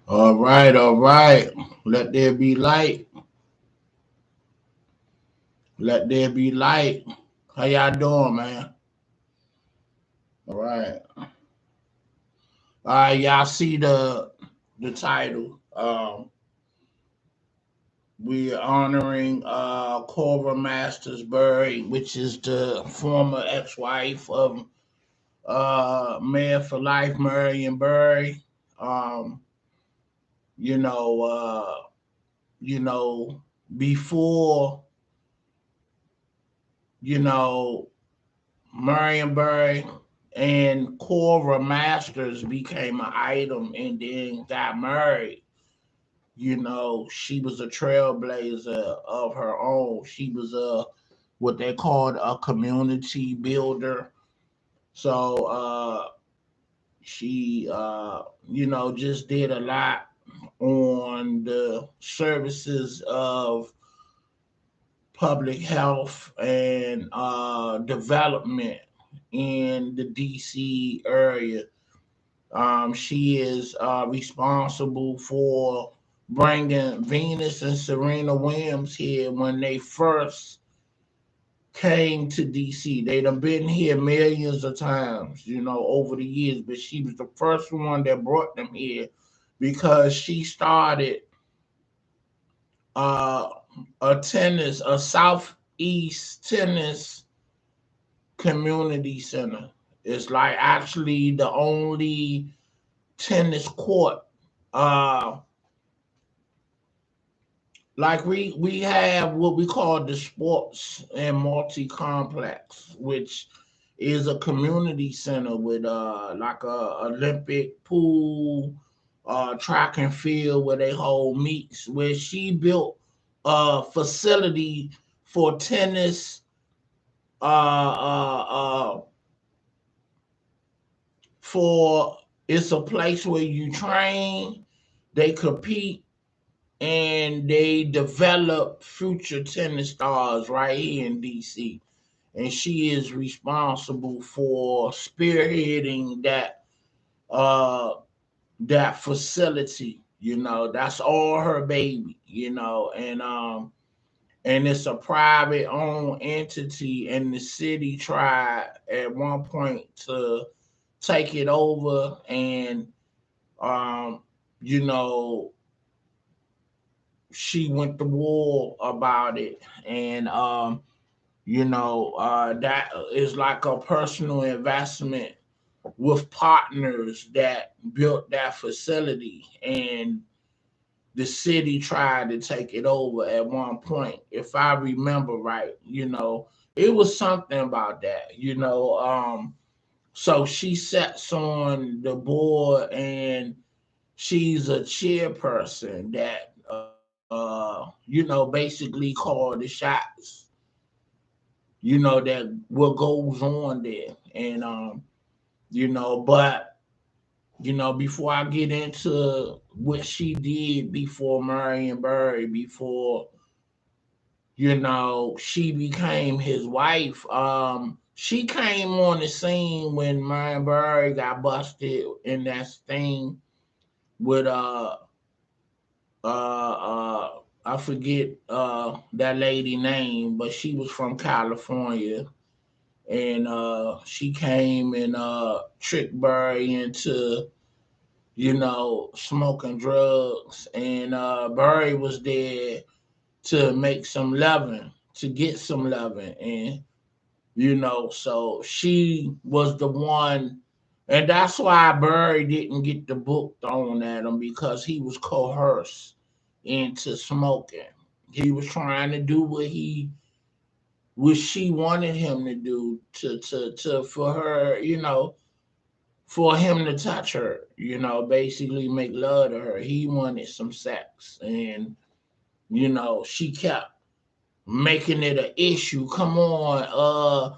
All right, all right. Let there be light. Let there be light. How y'all doing, man? All right. Y'all see the title. We're honoring Cora Barry, which is the former ex-wife of Mayor for Life Marion Barry. Um, you know, uh, you know, before you know Marion Barry and Cora Masters became an item and then got married. She was a trailblazer of her own. She was a what they called a community builder. So she just did a lot on the services of public health and development in the DC area. She is responsible for bringing Venus and Serena Williams here when they first came to DC. They'd have been here millions of times, over the years, but she was the first one that brought them here because she started uh, a Southeast tennis community center. It's like actually the only tennis court. Uh, like we have what we call the sports and multi complex, which is a community center with like a Olympic pool, track and field where they hold meets. Where she built a facility for tennis, uh, uh, uh, for it's a place where you train, they compete, and they develop future tennis stars right here in DC. And she is responsible for spearheading uh that facility. That's all her baby. And it's a private owned entity, and the city tried at one point to take it over, and um you know she went to war about it, and that is like a personal investment with partners that built that facility, and the city tried to take it over at one point, if I remember right. It was something about that. So she sits on the board, and she's a chairperson that basically call the shots, that what goes on there. And but before I get into what she did before Marion Barry, before she became his wife, she came on the scene when Marion Barry got busted in that thing with I forget that lady name, but she was from California, and she came and tricked Barry into smoking drugs, and Barry was there to make some loving, to get some loving, and so she was the one. And that's why Barry didn't get the book thrown at him, because he was coerced into smoking. He was trying to do what she wanted him to do, to for her, for him to touch her, basically make love to her. He wanted some sex, and she kept making it an issue. Come on,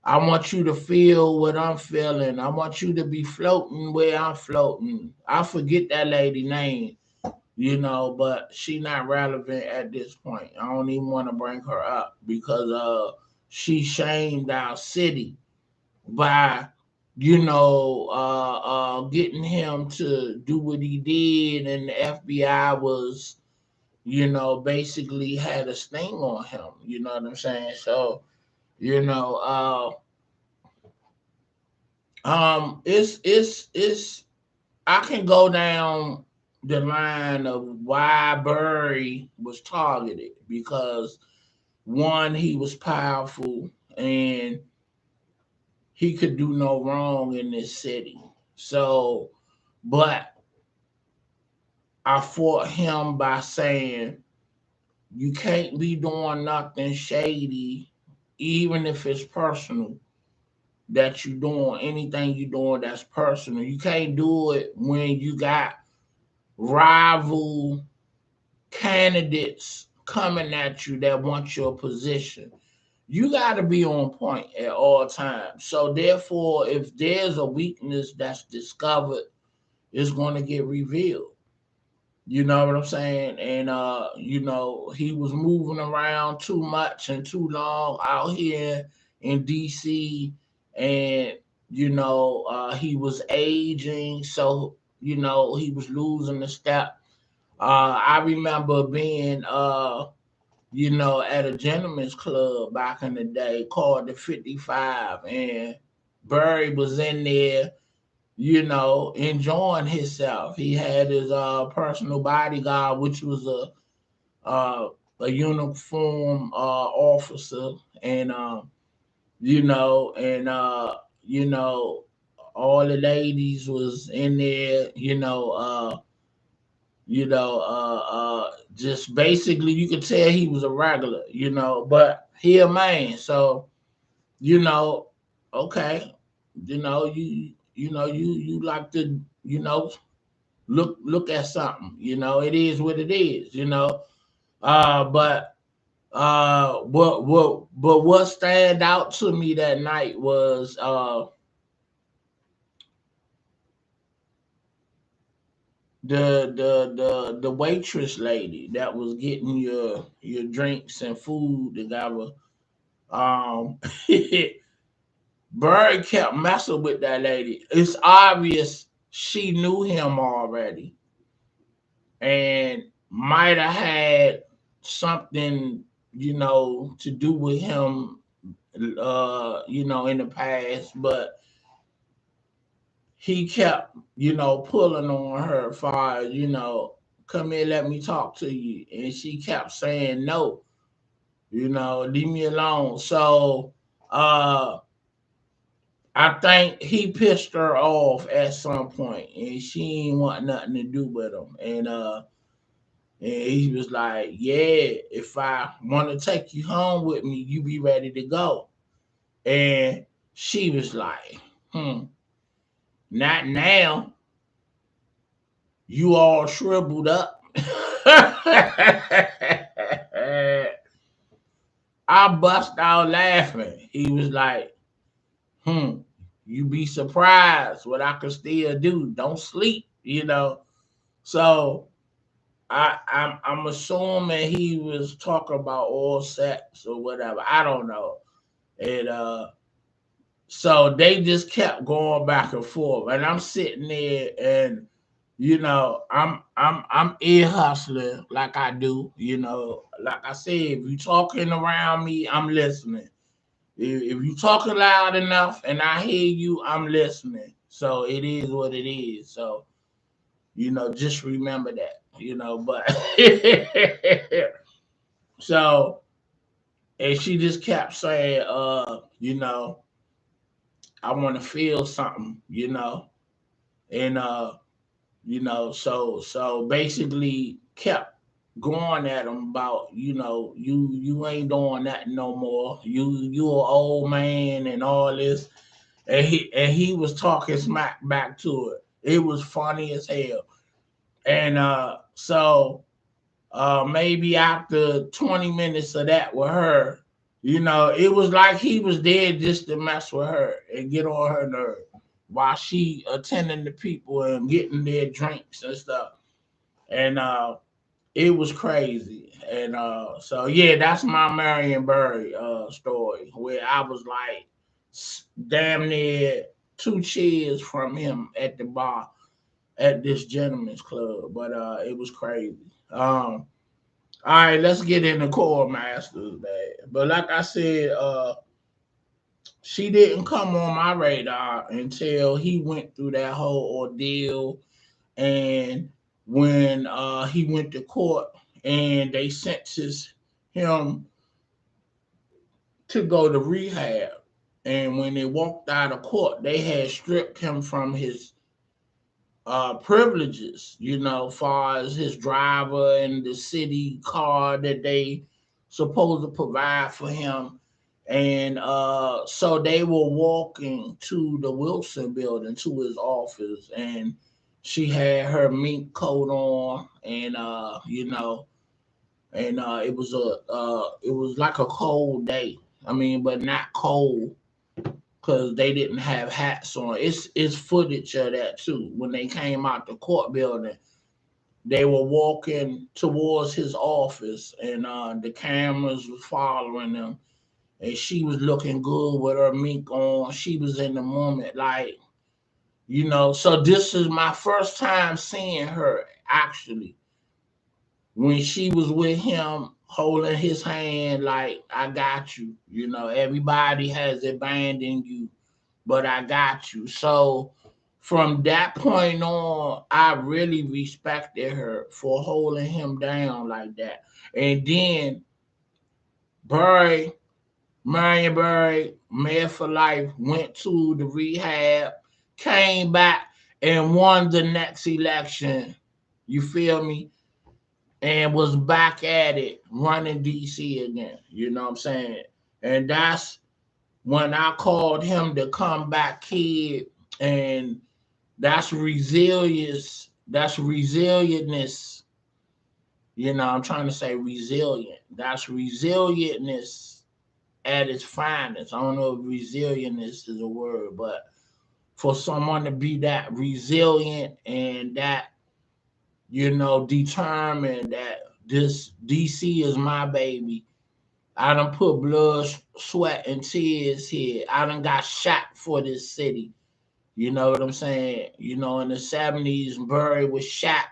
I want you to feel what I'm feeling. I want you to be floating where I'm floating. I forget that lady name, but she not relevant at this point. I don't even want to bring her up because she shamed our city by getting him to do what he did, and the FBI was, basically had a sting on him. You know what I'm saying? So, you know, it's I can go down the line of why Barry was targeted because one, he was powerful and he could do no wrong in this city. So, but I fought him by saying you can't be doing nothing shady, even if it's personal. That you doing anything you doing that's personal. You can't do it when you got rival candidates coming at you that want your position. You got to be on point at all times. So therefore, if there's a weakness that's discovered, it's going to get revealed. You know what I'm saying? And he was moving around too much and too long out here in DC, and he was aging, so he was losing the step. I remember being at a gentleman's club back in the day called the 55, and Barry was in there, enjoying himself. He had his personal bodyguard, which was uh, a uniform officer, and and all the ladies was in there, just basically you could tell he was a regular, but he a man, so you know, okay, you like to look at something, it is what it is, but what stand out to me that night was the waitress lady that was getting your drinks and food together. Um, Bird kept messing with that lady. It's obvious she knew him already and might have had something, to do with him, in the past, but he kept, pulling on her far, come here, let me talk to you. And she kept saying no, leave me alone. So I think he pissed her off at some point and she ain't want nothing to do with him. And he was like, yeah, if I want to take you home with me, you be ready to go. And she was like, not now. You all shriveled up. I bust out laughing. He was like, hmm, you be surprised what I can still do. Don't sleep, So I'm assuming he was talking about all sex or whatever. I don't know. And so they just kept going back and forth. And I'm sitting there and I'm ear hustling like I do, Like I said, if you talking around me, I'm listening. If you talking loud enough and I hear you, I'm listening. So it is what it is. So, just remember that, but so and she just kept saying, I want to feel something, and so basically kept going at him about, you ain't doing that no more. You an old man and all this. And he was talking smack back to it. It was funny as hell. And maybe after 20 minutes of that with her, it was like he was there just to mess with her and get on her nerve while she attending to people and getting their drinks and stuff. And it was crazy. And so yeah, that's my Marion Barry story where I was like damn near two cheers from him at the bar at this gentleman's club. But it was crazy. All right, let's get into Core Masters, man. But like I said, she didn't come on my radar until he went through that whole ordeal, and when he went to court and they sentenced him to go to rehab. And when they walked out of court, they had stripped him from his privileges, far as his driver and the city car that they supposed to provide for him. And so they were walking to the Wilson building to his office, and she had her mink coat on, and it was like a cold day. I mean, but not cold because they didn't have hats on. It's footage of that too. When they came out the court building, they were walking towards his office, and the cameras was following them. And she was looking good with her mink on. She was in the moment, like So this is my first time seeing her actually when she was with him, holding his hand, like I got you. Everybody has abandoned you, but I got you. So from that point on, I really respected her for holding him down like that. And then Barry, Marion Barry, Mayor for Life, went to the rehab, came back and won the next election. You feel me? And was back at it, running DC again. You know what I'm saying? And that's when I called him the comeback kid, and that's resilience. That's resilientness. I'm trying to say resilient. That's resilientness at its finest. I don't know if resilientness is a word, but for someone to be that resilient and that, determined that this DC is my baby. I done put blood, sweat, and tears here. I done got shot for this city. You know what I'm saying? In the 70s, Barry was shot,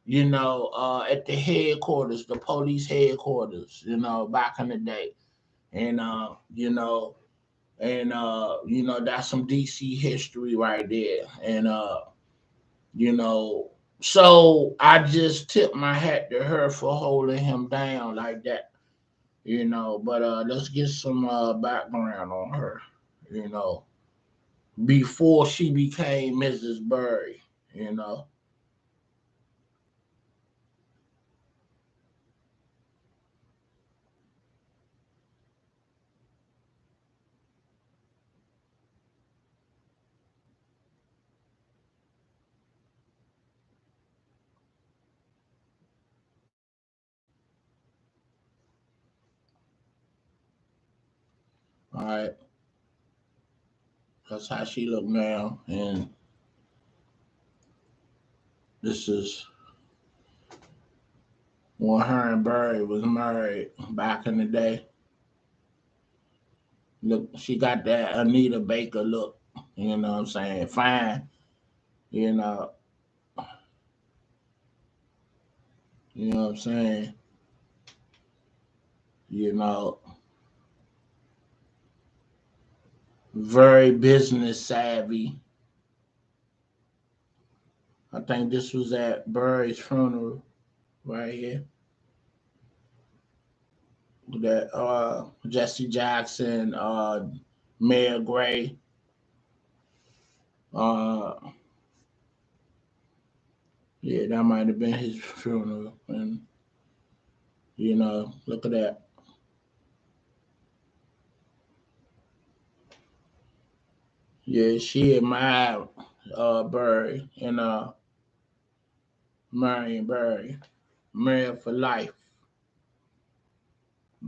at the headquarters, the police headquarters, back in the day. And, that's some DC history right there. And, you know, so I just tip my hat to her for holding him down like that. But let's get some background on her, you know, before she became Mrs. Barry, you know. All right, that's how she look now, and this is when her and Barry was married back in the day. Look, she got that Anita Baker look, you know what I'm saying? Fine, you know, you know what I'm saying? You know, very business savvy. I think this was at Barry's funeral right here. That Jesse Jackson, Mayor Gray, uh, yeah, that might have been his funeral. And look at that. Yeah, she admired Barry and Marion Barry, Mayor for Life.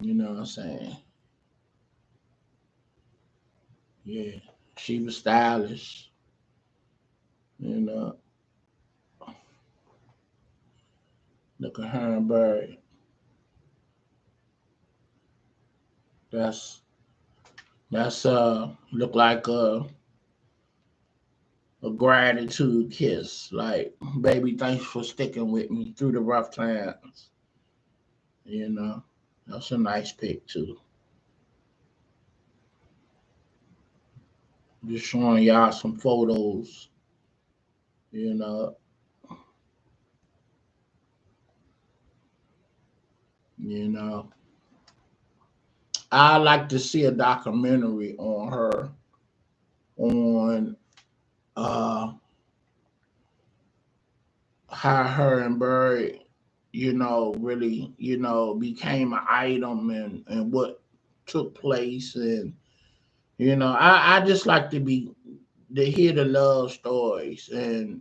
You know what I'm saying? Yeah, she was stylish. You know, look at her and Barry. That's look like a gratitude kiss. Like, baby, thanks for sticking with me through the rough times. You know, that's a nice pic too. Just showing y'all some photos. You know, you know. I like to see a documentary on her, on uh how her and Barry, really, became an item, and what took place. And I just like to hear the love stories, and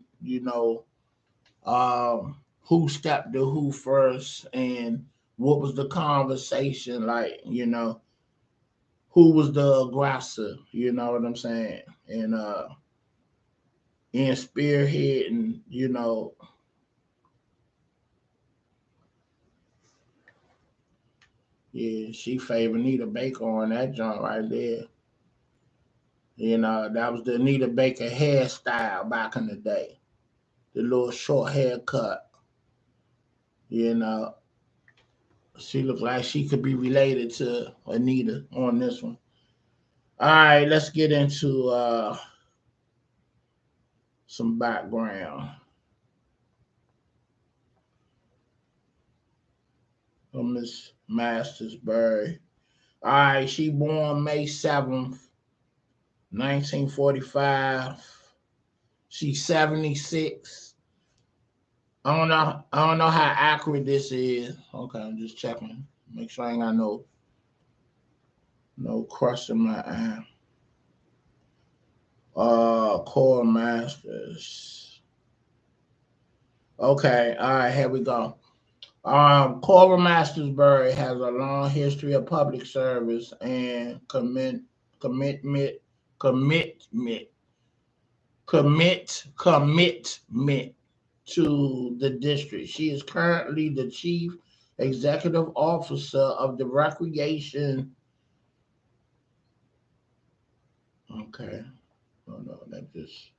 who stepped to who first, and what was the conversation like, who was the aggressor, you know what I'm saying? And spearheading, yeah, she favored Anita Baker on that joint right there. That was the Anita Baker hairstyle back in the day. The little short haircut. You know, she looked like she could be related to Anita on this one. All right, let's get into some background on Miss Mastersbury. All right, she born May 7th, 1945. She's 76. I don't know how accurate this is. Okay, I'm just checking. Make sure I ain't got no crust in my eye. Cora Masters. Okay, all right, here we go. Cora Mastersbury has a long history of public service and commitment, commitment, commitment to the district. She is currently the chief executive officer of the recreation. Okay, oh no, that just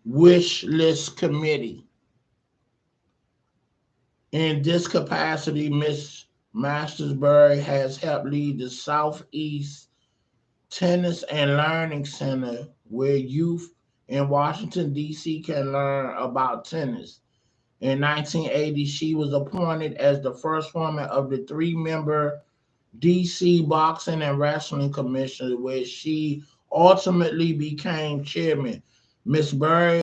wish list committee. In this capacity, Ms. Mastersbury has helped lead the Southeast Tennis and Learning Center, where youth in Washington, D.C. can learn about tennis. In 1980, she was appointed as the first woman of the three-member D.C. Boxing and Wrestling Commission, where she ultimately became chairman. Ms. Barry